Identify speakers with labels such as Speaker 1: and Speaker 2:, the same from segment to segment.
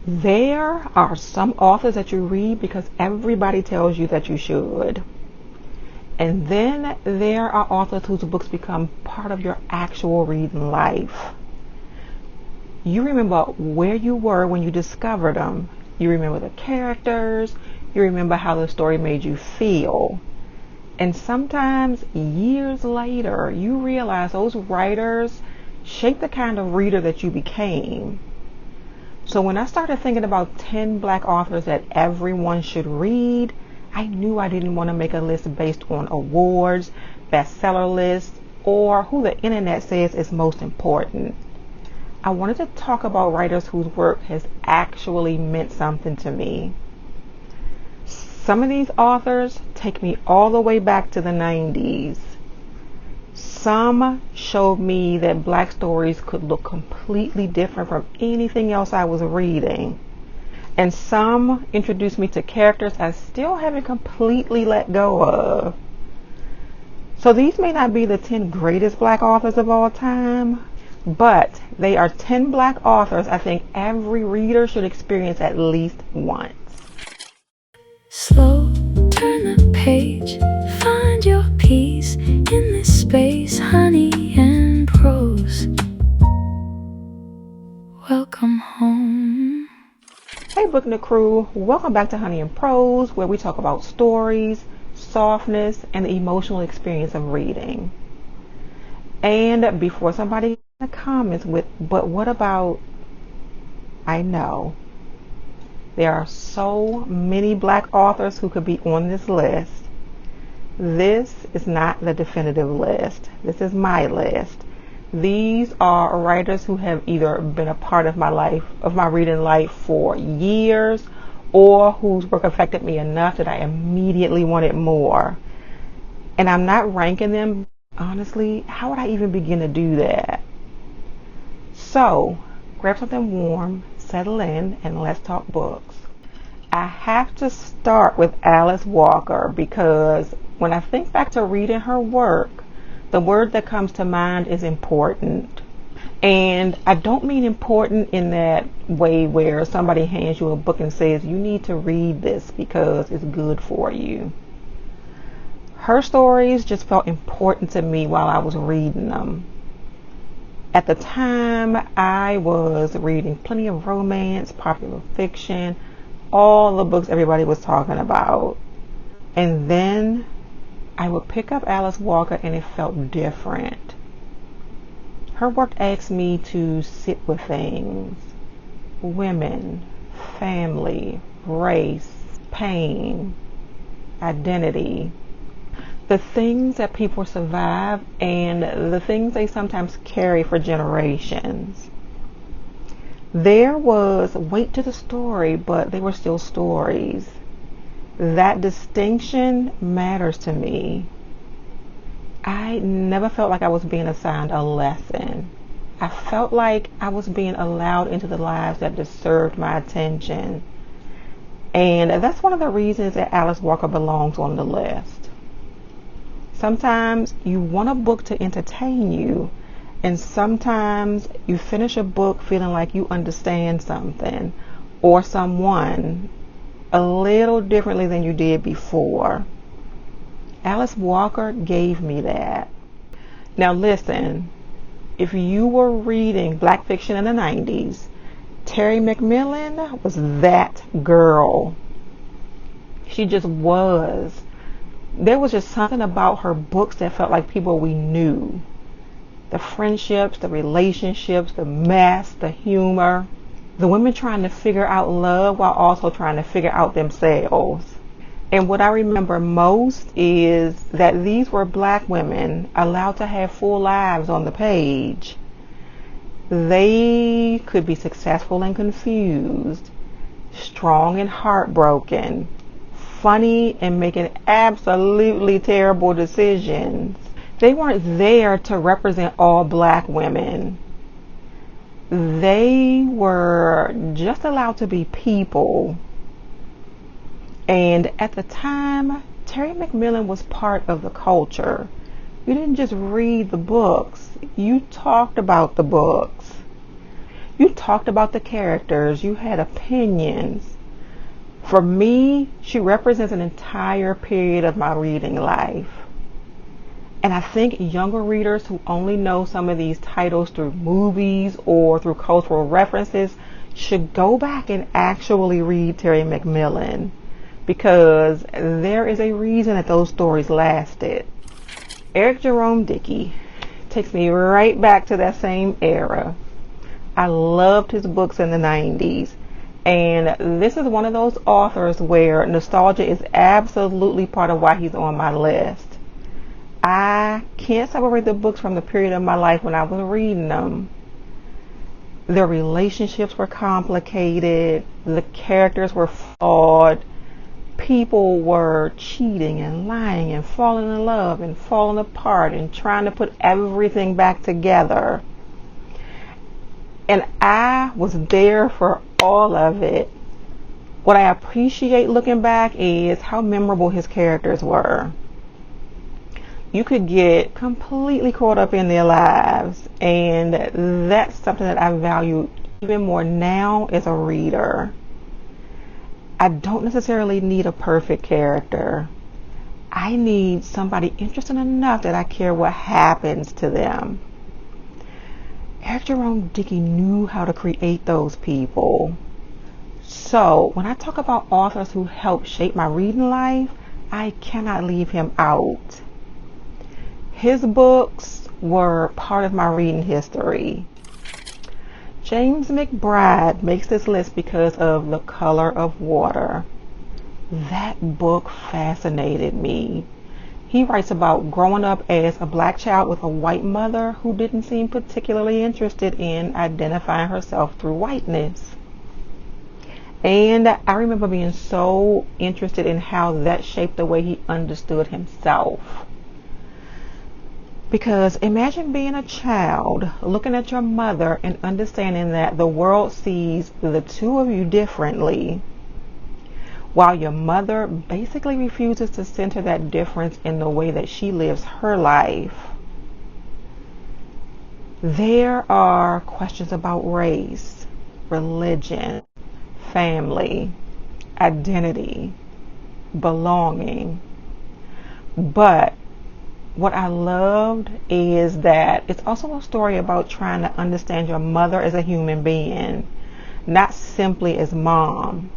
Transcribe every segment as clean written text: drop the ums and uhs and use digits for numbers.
Speaker 1: There are some authors that you read because everybody tells you that you should. And then there are authors whose books become part of your actual reading life. You remember where you were when you discovered them. You remember the characters. You remember how the story made you feel. And sometimes years later, you realize those writers shaped the kind of reader that you became. So when I started thinking about 10 black authors that everyone should read, I knew I didn't want to make a list based on awards, bestseller lists, or who the internet says is most important. I wanted to talk about writers whose work has actually meant something to me. Some of these authors take me all the way back to the 90s. Some showed me that black stories could look completely different from anything else I was reading. And some introduced me to characters I still haven't completely let go of. So these may not be the 10 greatest black authors of all time, but they are 10 black authors I think every reader should experience at least once.
Speaker 2: Slow, turn the page, find your peace in this space, honey and prose. Welcome home.
Speaker 1: Hey Book Nook crew, welcome back to Honey and Prose, where we talk about stories, softness, and the emotional experience of reading. And before somebody in the comments with, but what about, I know. There are so many black authors who could be on this list. This is not the definitive list. This is my list. These are writers who have either been a part of my life, of my reading life for years, or whose work affected me enough that I immediately wanted more. And I'm not ranking them. Honestly, how would I even begin to do that? So, grab something warm, settle in, and let's talk books. I have to start with Alice Walker because when I think back to reading her work, the word that comes to mind is important. And I don't mean important in that way where somebody hands you a book and says you need to read this because it's good for you. Her stories just felt important to me while I was reading them. At the time, I was reading plenty of romance, popular fiction, all the books everybody was talking about. And then I would pick up Alice Walker and it felt different. Her work asked me to sit with things. Women, family, race, pain, identity. The things that people survive and the things they sometimes carry for generations. There was weight to the story, but they were still stories. That distinction matters to me. I never felt like I was being assigned a lesson. I felt like I was being allowed into the lives that deserved my attention. And that's one of the reasons that Alice Walker belongs on the list. Sometimes you want a book to entertain you, and sometimes you finish a book feeling like you understand something or someone a little differently than you did before. Alice Walker gave me that. Now listen, if you were reading black fiction in the 90s, Terry McMillan was that girl. She just was. There was just something about her books that felt like people we knew. The friendships, the relationships, the mess, the humor. The women trying to figure out love while also trying to figure out themselves. And what I remember most is that these were black women allowed to have full lives on the page. They could be successful and confused, strong and heartbroken, funny and making absolutely terrible decisions. They weren't there to represent all black women. They were just allowed to be people. And at the time, Terry McMillan was part of the culture. You didn't just read the books, you talked about the books. You talked about the characters. You had opinions. For me, she represents an entire period of my reading life. And I think younger readers who only know some of these titles through movies or through cultural references should go back and actually read Terry McMillan, because there is a reason that those stories lasted. Eric Jerome Dickey takes me right back to that same era. I loved his books in the 90s. And this is one of those authors where nostalgia is absolutely part of why he's on my list. I can't separate the books from the period of my life when I was reading them. Their relationships were complicated. The characters were flawed. People were cheating and lying and falling in love and falling apart and trying to put everything back together. And I was there for all of it. What I appreciate looking back is how memorable his characters were. You could get completely caught up in their lives, and that's something that I value even more now as a reader. I don't necessarily need a perfect character. I need somebody interesting enough that I care what happens to them. Eric Jerome Dickey knew how to create those people. So when I talk about authors who helped shape my reading life, I cannot leave him out. His books were part of my reading history. James McBride makes this list because of The Color of Water. That book fascinated me. He writes about growing up as a black child with a white mother who didn't seem particularly interested in identifying herself through whiteness. And I remember being so interested in how that shaped the way he understood himself. Because imagine being a child, looking at your mother and understanding that the world sees the two of you differently, while your mother basically refuses to center that difference in the way that she lives her life. There are questions about race, religion, family, identity, belonging. But what I loved is that it's also a story about trying to understand your mother as a human being, not simply as mom.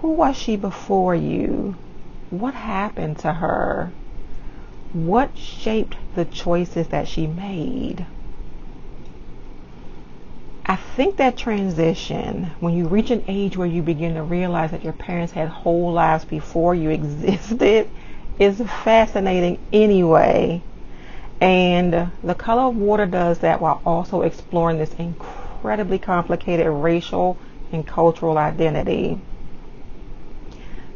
Speaker 1: Who was she before you? What happened to her? What shaped the choices that she made? I think that transition, when you reach an age where you begin to realize that your parents had whole lives before you existed, is fascinating anyway. And The Color of Water does that while also exploring this incredibly complicated racial and cultural identity.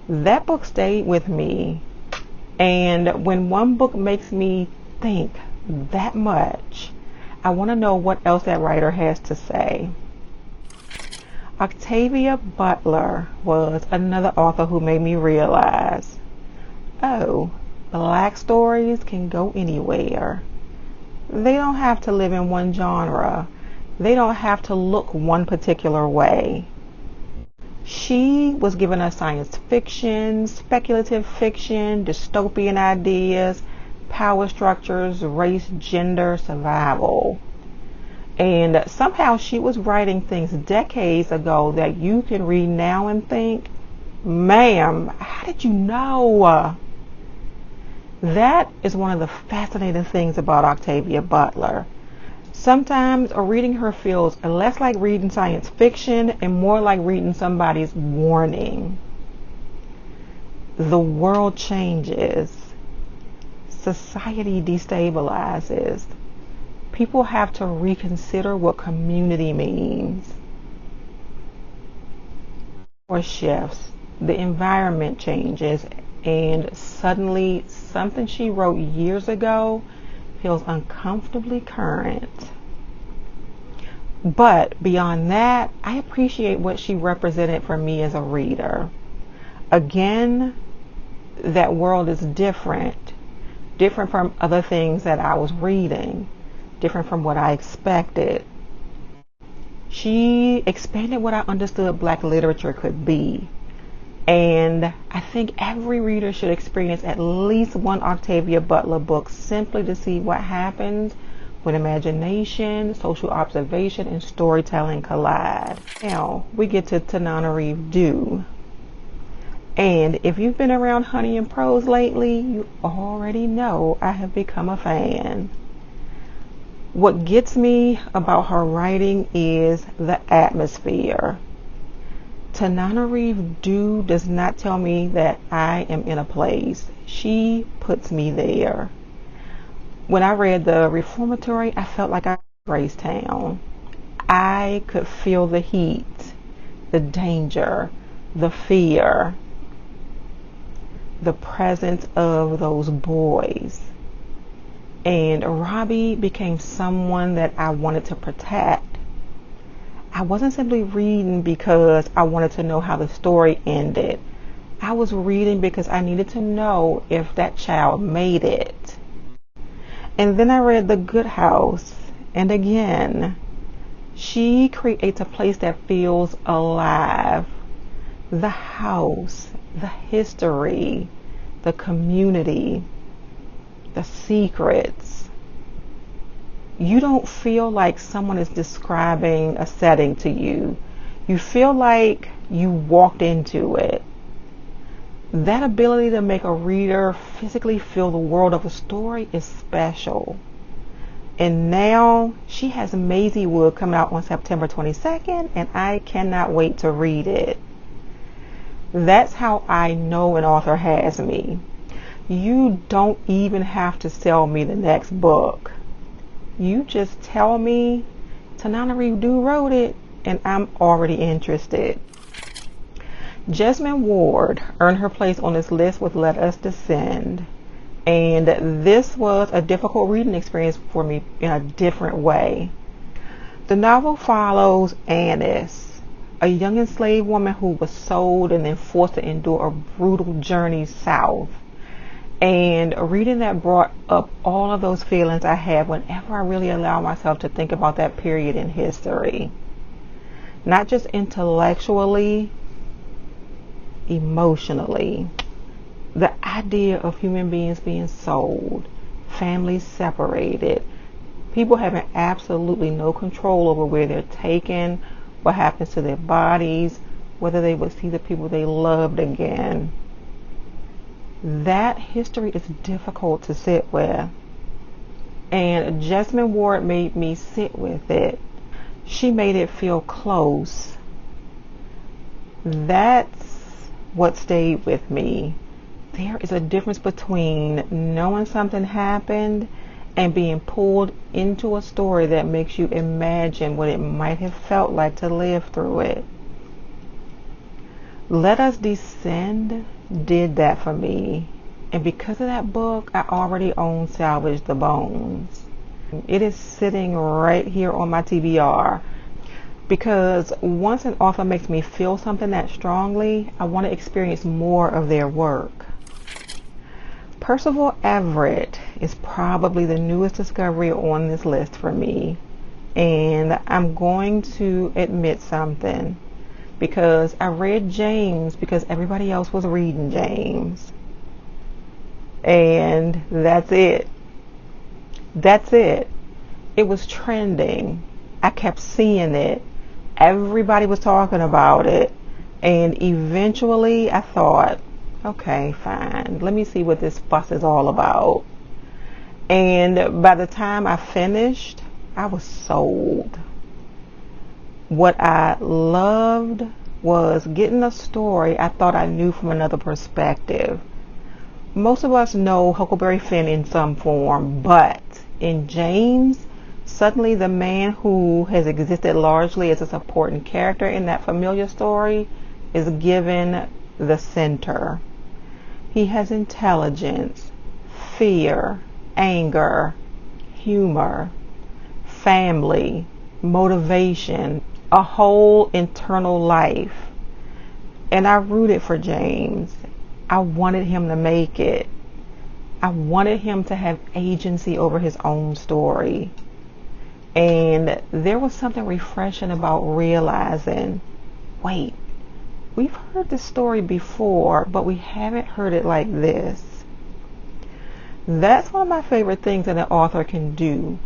Speaker 1: That book stayed with me. And when one book makes me think that much, I want to know what else that writer has to say. Octavia Butler was another author who made me realize, oh, black stories can go anywhere. They don't have to live in one genre. They don't have to look one particular way. She was giving us science fiction, speculative fiction, dystopian ideas, power structures, race, gender, survival. And somehow she was writing things decades ago that you can read now and think, ma'am, how did you know? That is one of the fascinating things about Octavia Butler. Sometimes reading her feels less like reading science fiction and more like reading somebody's warning. The world changes. Society destabilizes. People have to reconsider what community means. Or shifts. The environment changes, and suddenly something she wrote years ago feels uncomfortably current. But beyond that, I appreciate what she represented for me as a reader. Again, that world is different from other things that I was reading, different from what I expected. She expanded what I understood Black literature could be. And I think every reader should experience at least one Octavia Butler book simply to see what happens when imagination, social observation, and storytelling collide. Now, we get to Tananarive Due. And if you've been around Honey and Prose lately, you already know I have become a fan. What gets me about her writing is the atmosphere. Tananarive Due does not tell me that I am in a place. She puts me there. When I read the Reformatory, I felt like I was in Gracetown. I could feel the heat, the danger, the fear, the presence of those boys. And Robbie became someone that I wanted to protect. I wasn't simply reading because I wanted to know how the story ended. I was reading because I needed to know if that child made it. And then I read The Good House, and again, she creates a place that feels alive. The house, the history, the community, the secrets. You don't feel like someone is describing a setting to you. You feel like you walked into it. That ability to make a reader physically feel the world of a story is special. And now she has Maisie Wood coming out on September 22nd, and I cannot wait to read it. That's how I know an author has me. You don't even have to sell me the next book. You just tell me Tananarive Due wrote it, and I'm already interested. Jesmyn Ward earned her place on this list with Let Us Descend. And this was a difficult reading experience for me in a different way. The novel follows Annis, a young enslaved woman who was sold and then forced to endure a brutal journey south. And reading that brought up all of those feelings I have whenever I really allow myself to think about that period in history. Not just intellectually, emotionally. The idea of human beings being sold, families separated, people having absolutely no control over where they're taken, what happens to their bodies, whether they would see the people they loved again. That history is difficult to sit with. And Jesmyn Ward made me sit with it. She made it feel close. That's what stayed with me. There is a difference between knowing something happened and being pulled into a story that makes you imagine what it might have felt like to live through it. Let Us Descend did that for me. And because of that book, I already own Salvage the Bones. It is sitting right here on my TBR. Because once an author makes me feel something that strongly, I want to experience more of their work. Percival Everett is probably the newest discovery on this list for me. And I'm going to admit something. Because I read James because everybody else was reading James. And that's it. That's it. It was trending. I kept seeing it. Everybody was talking about it. And eventually I thought, okay, fine. Let me see what this fuss is all about. And by the time I finished, I was sold. What I loved was getting a story I thought I knew from another perspective. Most of us know Huckleberry Finn in some form, but in James, suddenly the man who has existed largely as a supporting character in that familiar story is given the center. He has intelligence, fear, anger, humor, family, motivation, a whole internal life. And I rooted for James. I wanted him to make it. I wanted him to have agency over his own story. And there was something refreshing about realizing, wait, we've heard this story before, but we haven't heard it like this. That's one of my favorite things that an author can do.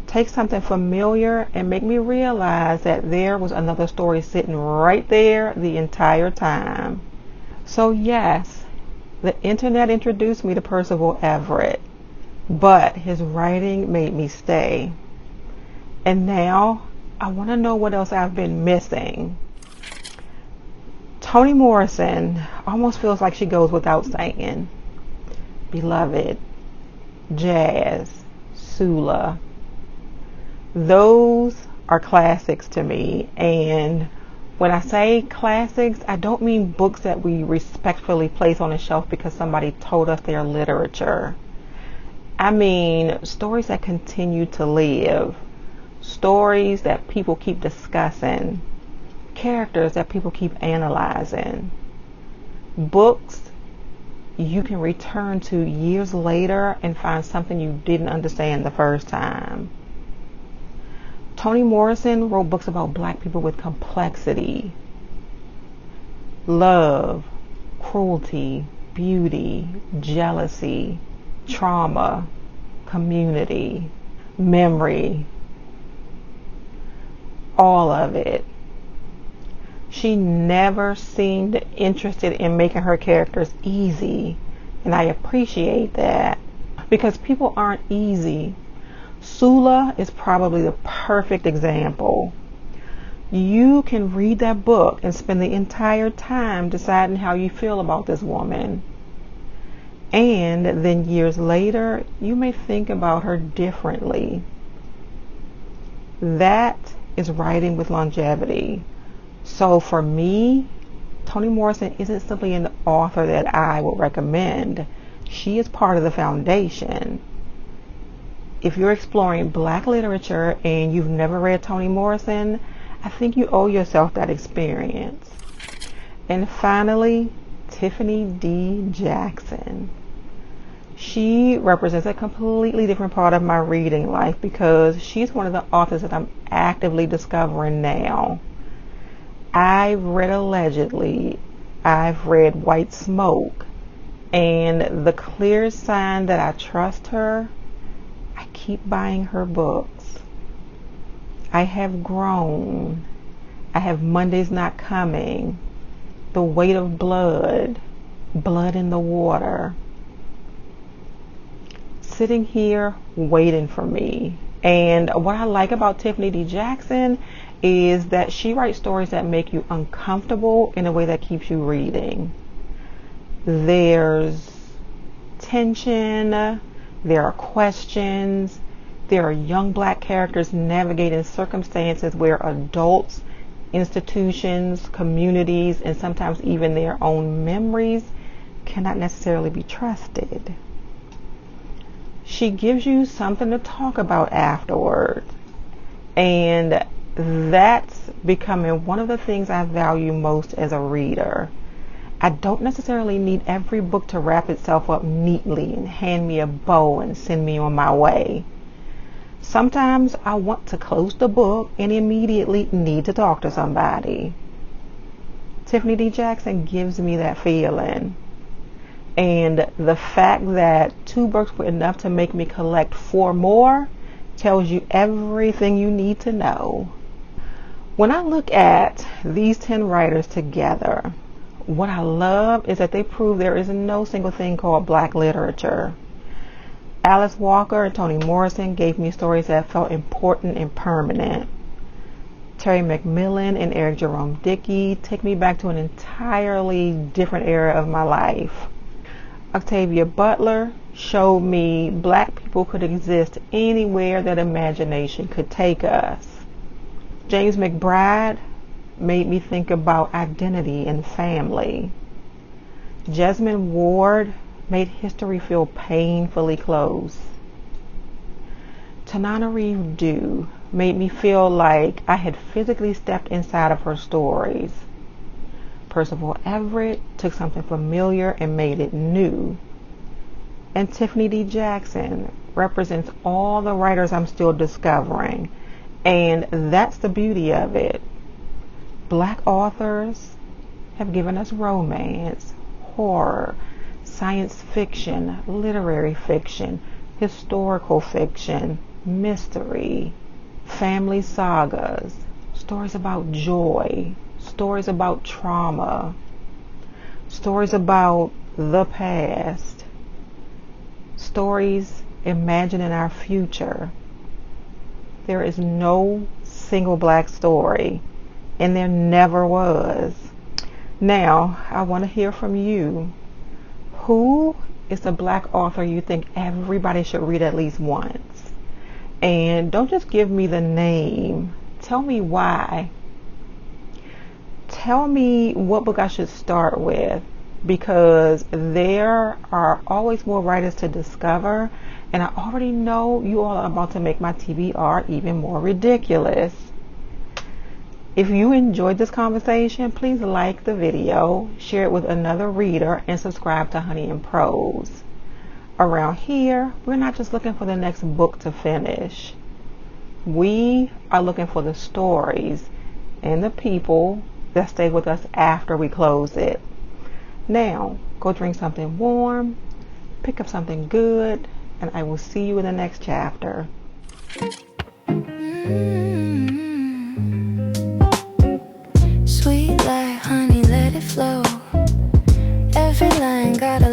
Speaker 1: Take something familiar and make me realize that there was another story sitting right there the entire time. So yes, the internet introduced me to Percival Everett, but his writing made me stay. And now I want to know what else I've been missing. Toni Morrison almost feels like she goes without saying. Beloved, Jazz, Sula. Those are classics to me. And when I say classics, I don't mean books that we respectfully place on a shelf because somebody told us they're literature. I mean stories that continue to live. Stories that people keep discussing. Characters that people keep analyzing. Books you can return to years later and find something you didn't understand the first time. Toni Morrison wrote books about black people with complexity, love, cruelty, beauty, jealousy, trauma, community, memory, all of it. She never seemed interested in making her characters easy, and I appreciate that because people aren't easy. Sula is probably the perfect example. You can read that book and spend the entire time deciding how you feel about this woman. And then years later, you may think about her differently. That is writing with longevity. So for me, Toni Morrison isn't simply an author that I would recommend. She is part of the foundation. If you're exploring black literature and you've never read Toni Morrison, I think you owe yourself that experience. And finally, Tiffany D. Jackson. She represents a completely different part of my reading life because she's one of the authors that I'm actively discovering now. I've read Allegedly, I've read White Smoke, and the clear sign that I trust her, I keep buying her books. I have grown. I have Monday's Not Coming, The Weight of Blood, Blood in the Water. Sitting here waiting for me. And what I like about Tiffany D. Jackson is that she writes stories that make you uncomfortable in a way that keeps you reading. There's tension, there are questions, there are young black characters navigating circumstances where adults, institutions, communities, and sometimes even their own memories cannot necessarily be trusted. She gives you something to talk about afterwards. And that's becoming one of the things I value most as a reader. I don't necessarily need every book to wrap itself up neatly and hand me a bow and send me on my way. Sometimes I want to close the book and immediately need to talk to somebody. Tiffany D. Jackson gives me that feeling. And the fact that 2 books were enough to make me collect 4 more tells you everything you need to know. When I look at these 10 writers together, what I love is that they prove there is no single thing called black literature. Alice Walker and Toni Morrison gave me stories that felt important and permanent. Terry McMillan and Eric Jerome Dickey take me back to an entirely different era of my life. Octavia Butler showed me black people could exist anywhere that imagination could take us. James McBride made me think about identity and family. Jesmyn Ward made history feel painfully close. Tananarive Due made me feel like I had physically stepped inside of her stories. Percival Everett took something familiar and made it new. And Tiffany D. Jackson represents all the writers I'm still discovering And that's the beauty of it. Black authors have given us romance, horror, science fiction, literary fiction, historical fiction, mystery, family sagas, stories about joy, stories about trauma, stories about the past, stories imagining our future. There is no single black story, and there never was. Now, I want to hear from you. Who is the black author you think everybody should read at least once? And don't just give me the name. Tell me why. Tell me what book I should start with, because there are always more writers to discover, and I already know you all are about to make my TBR even more ridiculous. If you enjoyed this conversation, please like the video, share it with another reader, and subscribe to Honey and Prose. Around here, we're not just looking for the next book to finish. We are looking for the stories and the people that stay with us after we close it. Now, go drink something warm, pick up something good, and I will see you in the next chapter.
Speaker 2: Sweet like honey, let it flow. Every line got a